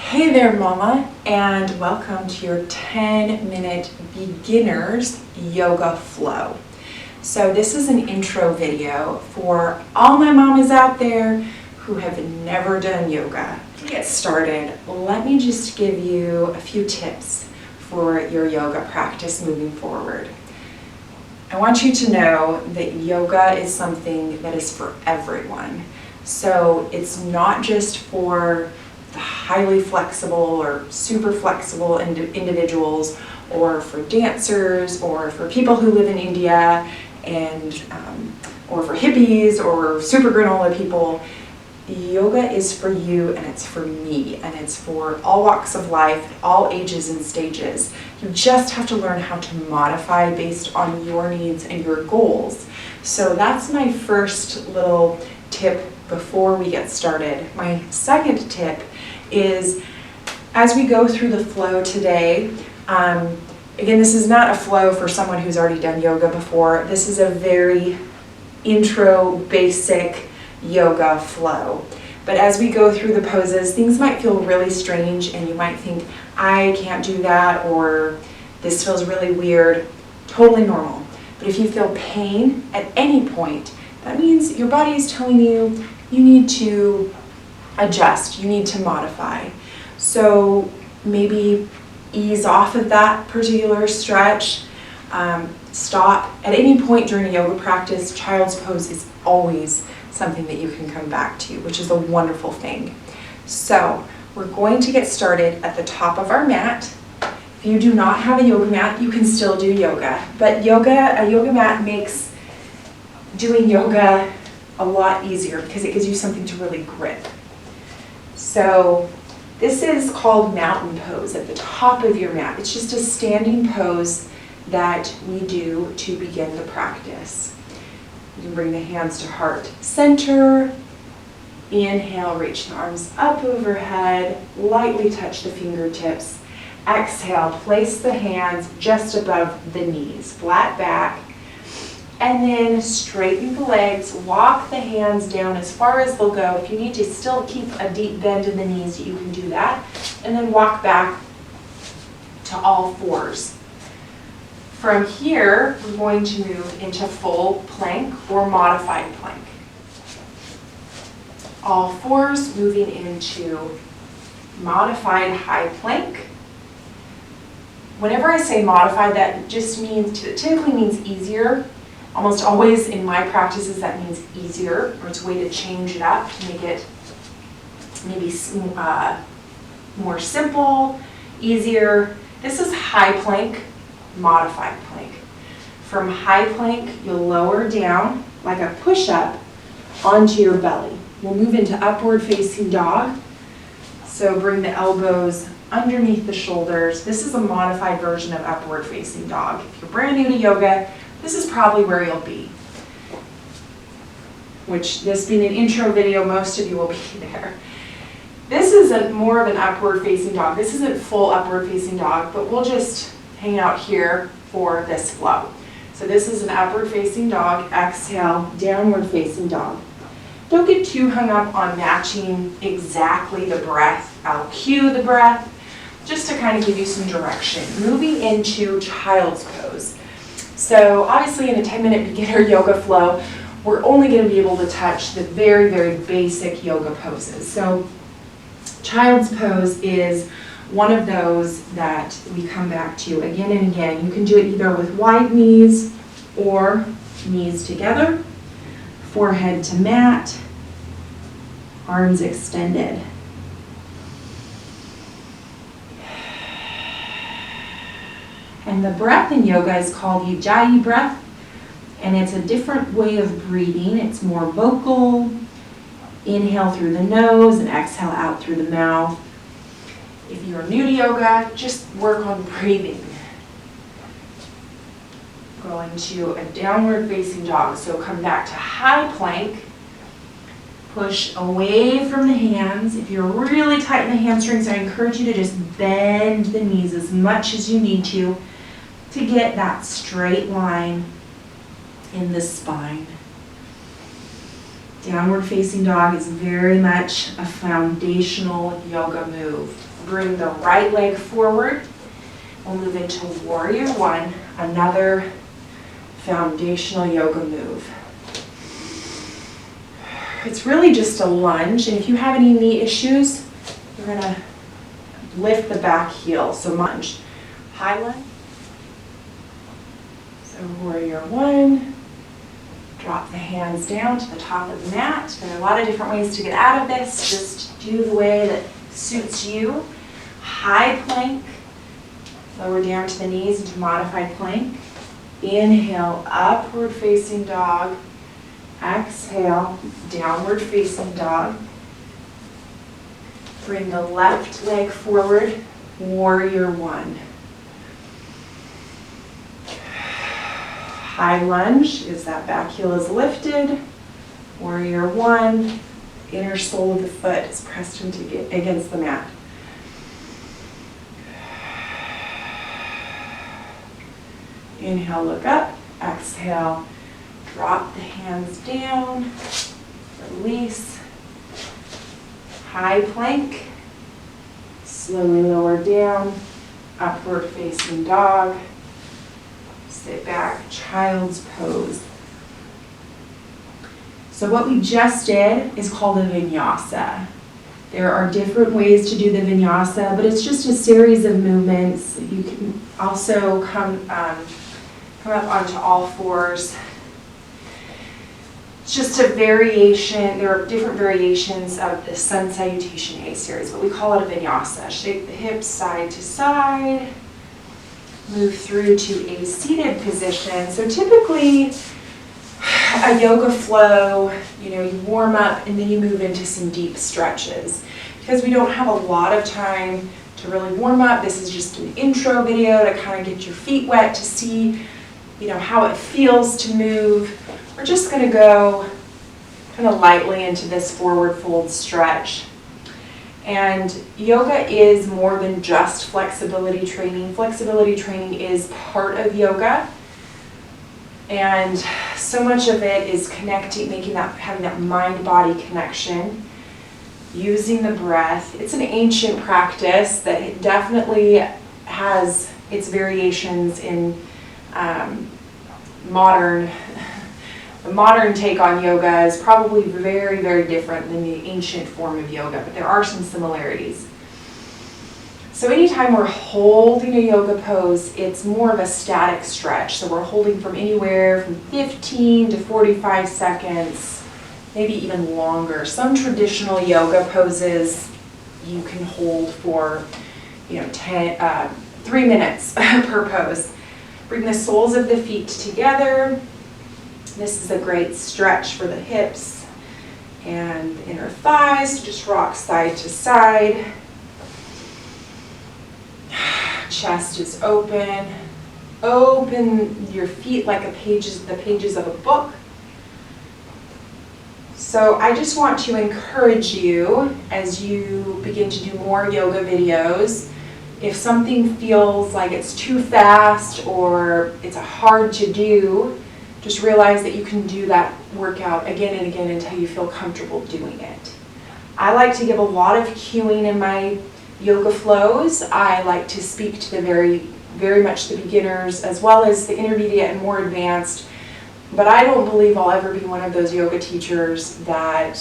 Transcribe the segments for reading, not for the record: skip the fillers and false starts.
Hey there, Mama, and welcome to your 10-minute beginner's yoga flow. So this is an intro video for all my mamas out there who have never done yoga. To get started, let me just give you a few tips for your yoga practice moving forward. I want you to know that yoga is something that is for everyone. So it's not just for the highly flexible or super flexible individuals, or for dancers, or for people who live in India, and or for hippies or super granola people. Yoga is for you, and it's for me, and it's for all walks of life, all ages and stages. You just have to learn how to modify based on your needs and your goals. So that's my first little tip before we get started. My second tip is, as we go through the flow today, again, this is not a flow for someone who's already done yoga before. This is a very intro, basic yoga flow. But as we go through the poses, things might feel really strange, and you might think, I can't do that, or this feels really weird. Totally normal. But if you feel pain at any point, that means your body is telling you you need to adjust, you need to modify. So maybe ease off of that particular stretch. Stop. At any point during a yoga practice, child's pose is always something that you can come back to, which is a wonderful thing. So we're going to get started at the top of our mat. If you do not have a yoga mat, you can still do yoga. But a yoga mat makes doing yoga a lot easier because it gives you something to really grip. So this is called mountain pose at the top of your mat. It's just a standing pose that we do to begin the practice. You can bring the hands to heart center. Inhale, reach the arms up overhead. Lightly touch the fingertips. Exhale, place the hands just above the knees, flat back. And then straighten the legs, walk the hands down as far as they'll go. If you need to still keep a deep bend in the knees, you can do that. And then walk back to all fours. From here, we're going to move into full plank or modified plank. All fours moving into modified high plank. Whenever I say modified, that just means, typically means easier. Almost always in my practices that means easier, or it's a way to change it up to make it maybe more simple, easier. This is high plank, modified plank. From high plank, you'll lower down like a push-up onto your belly. We'll move into upward facing dog. So bring the elbows underneath the shoulders. This is a modified version of upward facing dog. If you're brand new to yoga, this is probably where you'll be. Which, this being an intro video, most of you will be there. This is more of an upward facing dog. This isn't full upward facing dog, but we'll just hang out here for this flow. So this is an upward facing dog. Exhale, downward facing dog. Don't get too hung up on matching exactly the breath. I'll cue the breath just to kind of give you some direction. Moving into child's pose. So obviously in a 10-minute beginner yoga flow, we're only going to be able to touch the very, very basic yoga poses. So child's pose is one of those that we come back to again and again. You can do it either with wide knees or knees together, forehead to mat, arms extended. And the breath in yoga is called Ujjayi breath, and it's a different way of breathing. It's more vocal. Inhale through the nose and exhale out through the mouth. If you're new to yoga, just work on breathing. Going to a downward facing dog. So come back to high plank. Push away from the hands. If you're really tight in the hamstrings, I encourage you to just bend the knees as much as you need to get that straight line in the spine. Downward facing dog is very much a foundational yoga move. Bring the right leg forward. We'll move into Warrior One, another foundational yoga move. It's really just a lunge, and if you have any knee issues, you're gonna lift the back heel. So lunge, high lunge. So Warrior One, drop the hands down to the top of the mat. There are a lot of different ways to get out of this. Just do the way that suits you. High plank, lower down to the knees into modified plank. Inhale, upward facing dog. Exhale, downward facing dog. Bring the left leg forward, Warrior One. High lunge is that back heel is lifted. Warrior One, inner sole of the foot is pressed against the mat. Inhale, look up. Exhale, drop the hands down. Release. High plank. Slowly lower down. Upward facing dog. Sit back, child's pose. So what we just did is called a vinyasa. There are different ways to do the vinyasa, but it's just a series of movements. You can also come up onto all fours. It's just a variation. There are different variations of the Sun Salutation A series, but we call it a vinyasa. Shake the hips side to side. Move through to a seated position. So typically a yoga flow, you warm up and then you move into some deep stretches. Because we don't have a lot of time to really warm up, this is just an intro video to kind of get your feet wet to see, how it feels to move. We're just going to go kind of lightly into this forward fold stretch. And yoga is more than just flexibility training. Flexibility training is part of yoga. And so much of it is connecting, having that mind-body connection, using the breath. It's an ancient practice that definitely has its variations in modern. The modern take on yoga is probably very, very different than the ancient form of yoga, but there are some similarities. So anytime we're holding a yoga pose, it's more of a static stretch. So we're holding from anywhere from 15 to 45 seconds, maybe even longer. Some traditional yoga poses you can hold for 3 minutes per pose. Bring the soles of the feet together. This is a great stretch for the hips and the inner thighs. Just rock side to side. Chest is open. Open your feet like the pages of a book. So I just want to encourage you as you begin to do more yoga videos. If something feels like it's too fast or it's hard to do, just realize that you can do that workout again and again until you feel comfortable doing it. I like to give a lot of cueing in my yoga flows. I like to speak to the very, very much the beginners as well as the intermediate and more advanced. But I don't believe I'll ever be one of those yoga teachers that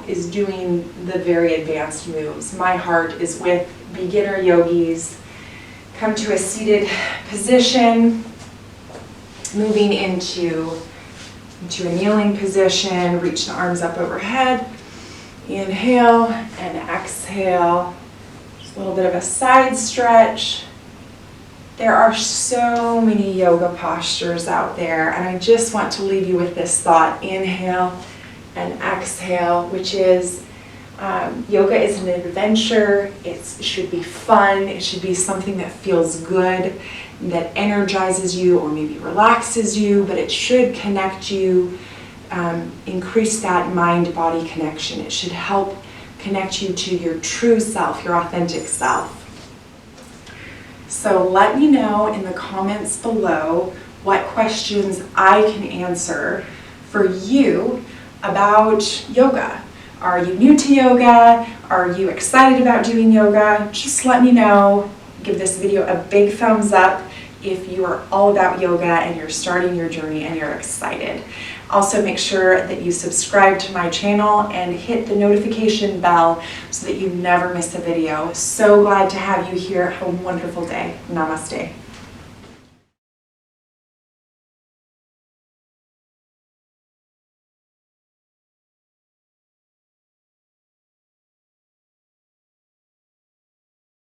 is doing the very advanced moves. My heart is with beginner yogis. Come to a seated position. Moving into a kneeling position, reach the arms up overhead. Inhale and exhale. Just a little bit of a side stretch. There are so many yoga postures out there, and I just want to leave you with this thought. Inhale and exhale, which is yoga is an adventure. It should be fun. It should be something that feels good, that energizes you or maybe relaxes you, but it should connect you, increase that mind-body connection. It should help connect you to your true self, your authentic self. So let me know in the comments below what questions I can answer for you about yoga. Are you new to yoga? Are you excited about doing yoga? Just let me know. Give this video a big thumbs up if you are all about yoga and you're starting your journey and you're excited. Also, make sure that you subscribe to my channel and hit the notification bell so that you never miss a video. So glad to have you here. Have a wonderful day. Namaste.